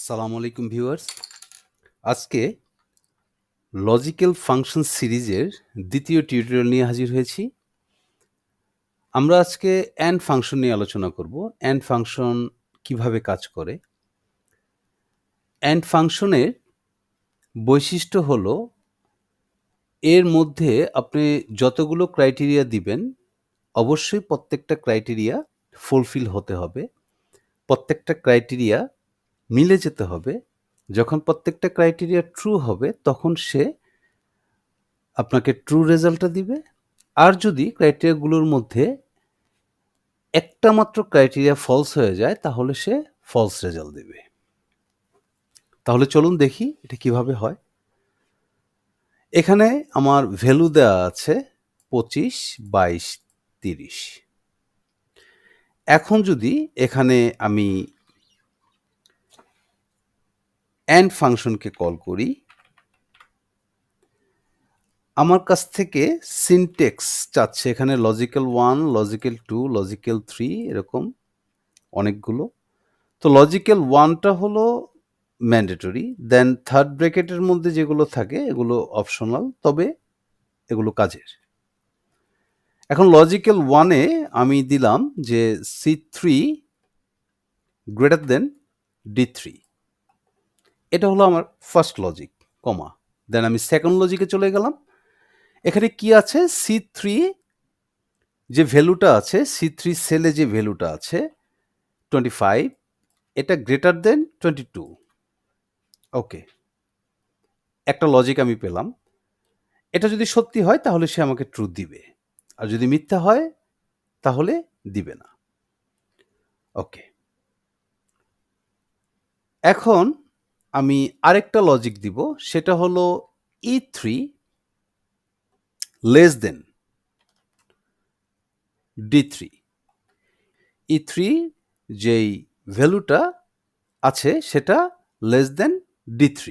আসসালামু আলাইকুম ভিউয়ার্স। আজকে লজিক্যাল ফাংশন সিরিজের দ্বিতীয় টিউটোরিয়াল নিয়ে হাজির হয়েছি। আমরা আজকে অ্যান্ড ফাংশন নিয়ে আলোচনা করব। অ্যান্ড ফাংশন কিভাবে কাজ করে। অ্যান্ড ফাংশনের বৈশিষ্ট্য হলো এর মধ্যে আপনি যতগুলো ক্রাইটেরিয়া দিবেন অবশ্যই প্রত্যেকটা ক্রাইটেরিয়া ফুলফিল হতে হবে। প্রত্যেকটা ক্রাইটেরিয়া মিলে যেতে হবে। যখন প্রত্যেকটা ক্রাইটেরিয়া ট্রু হবে তখন সে আপনাকে ট্রু রেজাল্টটা দিবে। আর যদি ক্রাইটেরিয়াগুলোর মধ্যে একটা মাত্র ক্রাইটেরিয়া ফলস হয়ে যায় তাহলে সে ফলস রেজাল্ট দেবে। তাহলে চলুন দেখি এটা কিভাবে হয়। এখানে আমার ভ্যালু দেওয়া আছে 25, 22, 30। এখন যদি এখানে আমি অ্যান্ড ফাংশনকে কল করি, আমার কাছ থেকে সিনট্যাক্স চাচ্ছে এখানে লজিক্যাল 1, লজিক্যাল 2, লজিক্যাল 3 এরকম অনেকগুলো। তো লজিক্যাল 1টা হলো ম্যান্ডেটরি, দেন থার্ড ব্র্যাকেটের মধ্যে যেগুলো থাকে এগুলো অপশনাল, তবে এগুলো কাজের। এখন লজিক্যাল 1-এ আমি দিলাম যে C3 গ্রেটার দেন D3। এটা হলো আমার ফার্স্ট লজিক, কমা। দেন আমি সেকেন্ড লজিকে চলে গেলাম। এখানে কি আছে? C3 যে ভ্যালুটা আছে, C3 সেলে যে ভ্যালুটা আছে 25, এটা গ্রেটার দেন 22। ওকে, একটা লজিক আমি পেলাম। এটা যদি সত্যি হয় তাহলে সে আমাকে ট্রু দিবে, আর যদি মিথ্যা হয় তাহলে দিবে না। ওকে, এখন আমি আরেকটা লজিক দিব, সেটা হলো E3 less than D3। E3 যেই ভ্যালুটা আছে সেটা লেস দেন D3।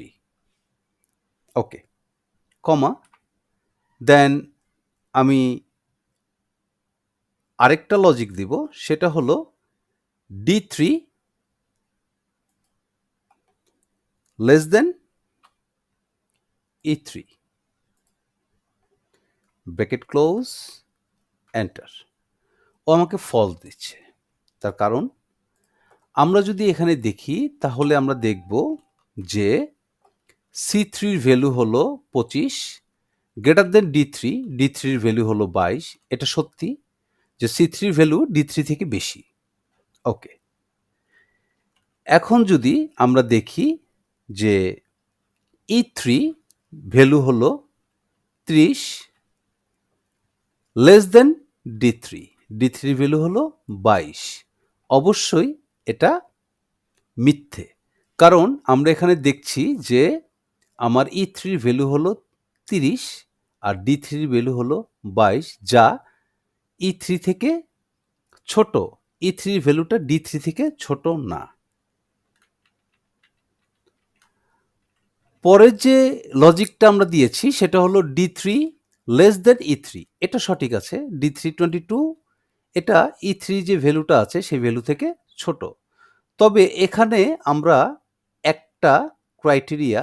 ওকে, কমা। দেন আমি আরেকটা লজিক দিব, সেটা হলো D3 less than E3, bracket close, enter. ও আমাকে ফলস দিচ্ছে। তার কারণ আমরা যদি এখানে দেখি তাহলে আমরা দেখব যে C3-র ভ্যালু হলো 25 গ্রেটার দেন D3, D3-র ভ্যালু হলো 22। এটা সত্যি যে C3-র ভ্যালু D3 থেকে বেশি। ওকে, এখন যদি আমরা দেখি যে E3 ভ্যালু হলো 30 less than D3, D3 value হলো 22। অবশ্যই এটা মিথ্যে, কারণ আমরা এখানে দেখছি যে আমার E3-র ভ্যালু হলো 30 আর D3-র ভ্যালু হলো 22, যা E3 থেকে ছোট। E3-র ভ্যালুটা D3 থেকে ছোট না। পরের যে লজিকটা আমরা দিয়েছি সেটা হলো D3 লেস দেন E3। এটা সঠিক আছে। D3 22, এটা E3 যে ভ্যালুটা আছে সেই ভ্যালু থেকে ছোট। তবে এখানে আমরা একটা ক্রাইটেরিয়া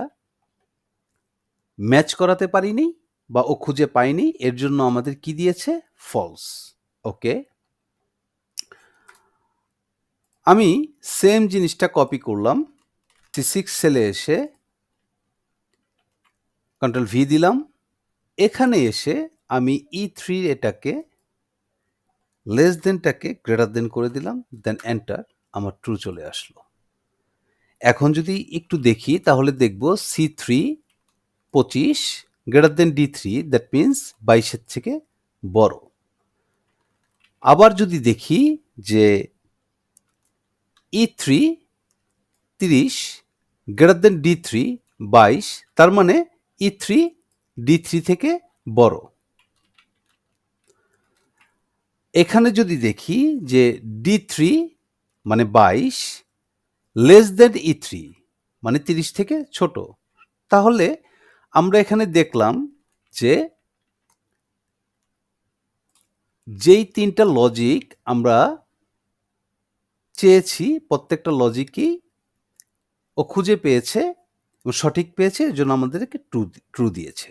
ম্যাচ করাতে পারিনি বা ও খুঁজে পায়নি, এর জন্য আমাদের কি দিয়েছে? ফলস। ওকে, আমি সেম জিনিসটা কপি করলাম। C6 সেলে এসে কন্ট্রোল ভি দিলাম। এখানে এসে আমি E3 এটাকে লেস দেনটাকে গ্রেটার দেন করে দিলাম, দেন এন্টার। আমার ট্রু চলে আসলো। এখন যদি একটু দেখি তাহলে দেখব C3 25 greater than D3, that means 22-এর থেকে বড়। আবার যদি দেখি যে E3 30 গ্রেটার দেন D3 22, তার মানে E3 D3 থেকে বড়। এখানে যদি দেখি যে D3 মানে 22 লেস দেন E3 মানে 30 থেকে ছোট, তাহলে আমরা এখানে দেখলাম যে যেই তিনটা লজিক আমরা চেয়েছি প্রত্যেকটা লজিকই ও খুঁজে পেয়েছে এবং সঠিক পেয়েছে, এজন্য আমাদেরকে ট্রু দিয়েছে।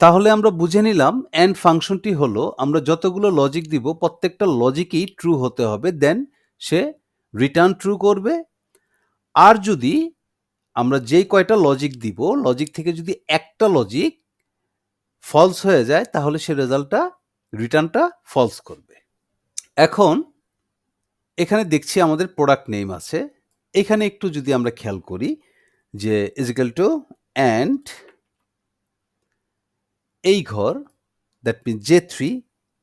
তাহলে আমরা বুঝে নিলাম অ্যান্ড ফাংশনটি হলো আমরা যতগুলো লজিক দিব প্রত্যেকটা লজিকই ট্রু হতে হবে, দেন সে রিটার্ন ট্রু করবে। আর যদি আমরা যেই কয়টা লজিক দিব, লজিক থেকে যদি একটা লজিক ফলস হয়ে যায় তাহলে সে রেজাল্টটা রিটার্নটা ফলস করবে। এখন এখানে দেখছি আমাদের প্রোডাক্ট নেম আছে। এখানে একটু যদি আমরা খেয়াল করি যে ইজিক্যাল টু অ্যান্ড এই ঘর, that mean J3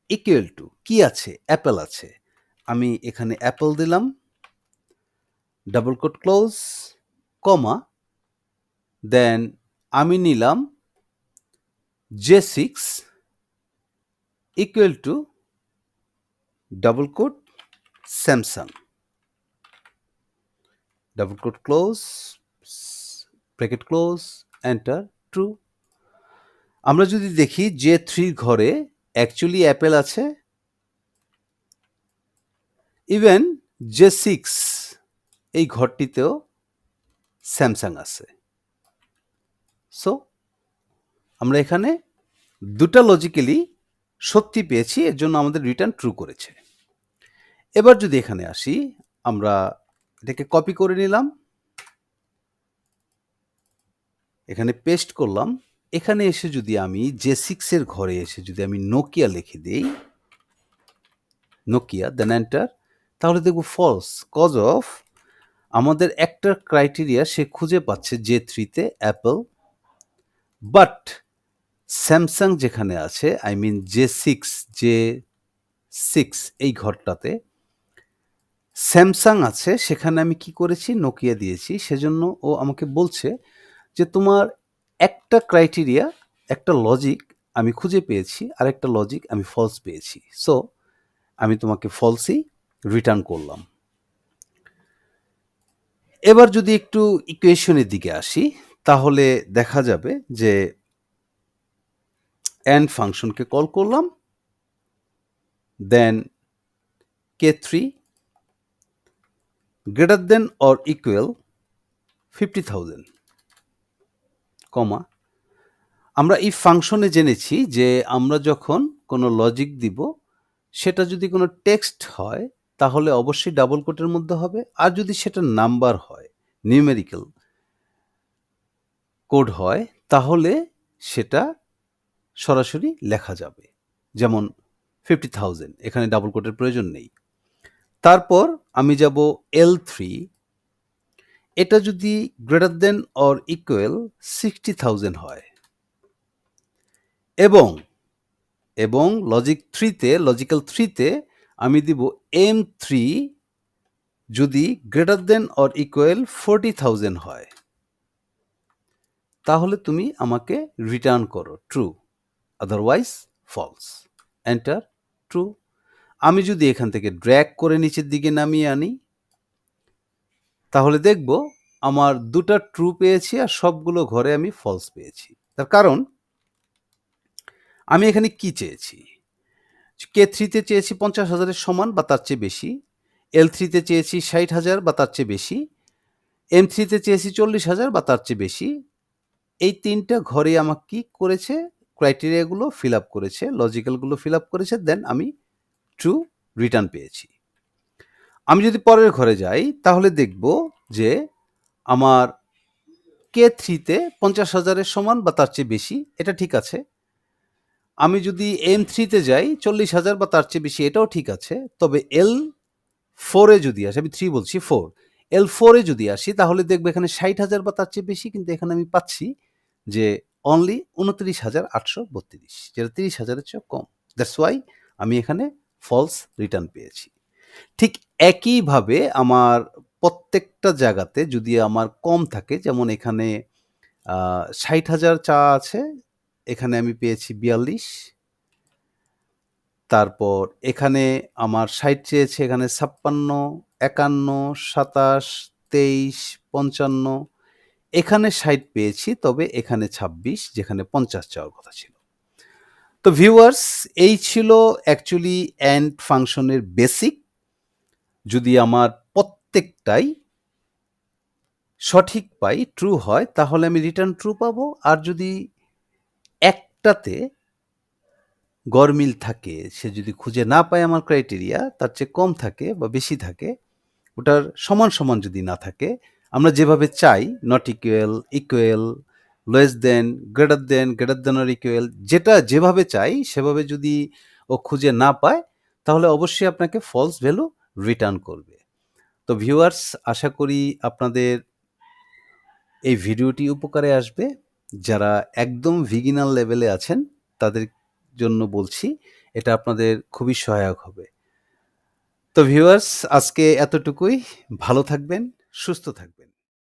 equal to কি আছে? অ্যাপেল আছে। আমি এখানে অ্যাপেল দিলাম, double quote close, comma, then আমি নিলাম J6 equal to double quote Samsung, double quote close, bracket close, enter, true. আমরা যদি দেখি J3 ঘরে অ্যাকচুয়ালি অ্যাপেল আছে, ইভেন J6 এই ঘরটিতেও স্যামসাং আছে। সো আমরা এখানে দুটা লজিক্যালি সত্যি পেয়েছি, এর জন্য আমাদের রিটার্ন ট্রু করেছে। এবার যদি এখানে আসি, আমরা এটাকে কপি করে নিলাম, এখানে পেস্ট করলাম। এখানে এসে যদি আমি J6 এর ঘরে এসে যদি আমি নোকিয়া লিখে দিই, নোকিয়া, দেন এন্টার, তাহলে দেখব ফলস, কজ অফ আমাদের একটা ক্রাইটেরিয়া সে খুঁজে পাচ্ছে J3-তে অ্যাপল, বাট স্যামসাং যেখানে আছে, আই মিন J6 এই ঘরটাতে স্যামসাং আছে, সেখানে আমি কি করেছি? নোকিয়া দিয়েছি। সেজন্য ও আমাকে বলছে যে তোমার একটা ক্রাইটেরিয়া, একটা লজিক আমি খুঁজে পেয়েছি, আর একটা লজিক আমি ফলস পেয়েছি। সো আমি তোমাকে ফলসই রিটার্ন করলাম। এবার যদি একটু ইকুয়েশনের দিকে আসি, তাহলে দেখা যাবে যে অ্যান্ড ফাংশনকে কল করলাম, দেন K3 greater than or equal 50,000, কমা, আমরা এই ফাংশনে জেনেছি যে আমরা যখন কোনো লজিক দিব সেটা যদি কোনো টেক্সট হয় তাহলে অবশ্যই ডাবল কোটের মধ্যে হবে, আর যদি সেটা নাম্বার হয়, নিউমেরিক্যাল কোড হয়, তাহলে সেটা সরাসরি লেখা যাবে। যেমন 50,000, এখানে ডাবল কোটের প্রয়োজন নেই। তারপর আমি যাব L3, এটা যদি গ্রেটার দেন অর ইকুয়াল 60,000 হয়, এবং লজিক্যাল 3-তে আমি দিব M3 যদি গ্রেটার দেন অর ইকুয়াল 40,000 হয়, তাহলে তুমি আমাকে রিটার্ন করো true, otherwise false, enter, true. আমি যদি এখান থেকে ড্র্যাগ করে নিচের দিকে নামিয়ে আনি, তাহলে দেখব আমার দুটা ট্রু পেয়েছি আর সবগুলো ঘরে আমি ফলস পেয়েছি। তার কারণ আমি এখানে কি চেয়েছি? K3-তে চেয়েছি 50,000-এর সমান বা তার চেয়ে বেশি, L3-তে চেয়েছি 60,000 বা তার চেয়ে বেশি, M3-তে চেয়েছি 40,000 বা তার চেয়ে বেশি। এই তিনটা ঘরে আমাকে কি করেছে? ক্রাইটেরিয়াগুলো ফিল আপ করেছে, লজিক্যালগুলো ফিল আপ করেছে, দেন আমি ট্রু রিটার্ন পেয়েছি। আমি যদি পরের ঘরে যাই তাহলে দেখব যে আমার K3-তে 50,000-এর সমান বা তার চেয়ে বেশি, এটা ঠিক আছে। আমি যদি M3-তে যাই 40,000 বা তার চেয়ে বেশি, এটাও ঠিক আছে। তবে L4-এ যদি আসি, আমি 3 বলছি, 4, L4-এ যদি আসি তাহলে দেখব এখানে 60,000 বা তার চেয়ে বেশি, কিন্তু এখানে আমি পাচ্ছি যে অনলি 29,832, যেটা 30,000-এর চেয়ে কম। দ্যাটস ওয়াই আমি এখানে ফলস রিটার্ন পেয়েছি। ঠিক একইভাবে আমার প্রত্যেকটা জায়গাতে যদি আমার কম থাকে, যেমন এখানে 60,000 চাওয়া আছে, এখানে আমি পেয়েছি 42। তারপর এখানে আমার 60 চেয়েছে, এখানে 56, 51, 27, 23, 55, এখানে 60 পেয়েছি, তবে এখানে 26, যেখানে 50 চাওয়ার কথা ছিল। তো ভিউয়ার্স, এই ছিল অ্যাকচুয়ালি অ্যান্ড ফাংশনের বেসিক। যদি আমার প্রত্যেকটাই সঠিক পাই, ট্রু হয়, তাহলে আমি রিটার্ন ট্রু পাবো। আর যদি একটাতে গড়মিল থাকে, সে যদি খুঁজে না পায় আমার ক্রাইটেরিয়া, তার চেয়ে কম থাকে বা বেশি থাকে, ওটার সমান সমান যদি না থাকে, আমরা যেভাবে চাই not equal, equal, less than, greater than or equal, যেটা যেভাবে চাই সেভাবে যদি ও খুঁজে না পায়, তাহলে অবশ্যই আপনাকে ফলস ভ্যালু রিটার্ন করবে। তো ভিউয়ার্স, আশা করি আপনাদের এই ভিডিওটি উপকারে আসবে। যারা একদম বিগিনার লেভেলে আছেন তাদের জন্য বলছি, এটা আপনাদের খুবই সহায়ক হবে। তো ভিউয়ার্স, আজকে এতটুকুই। ভালো থাকবেন, সুস্থ থাকবেন।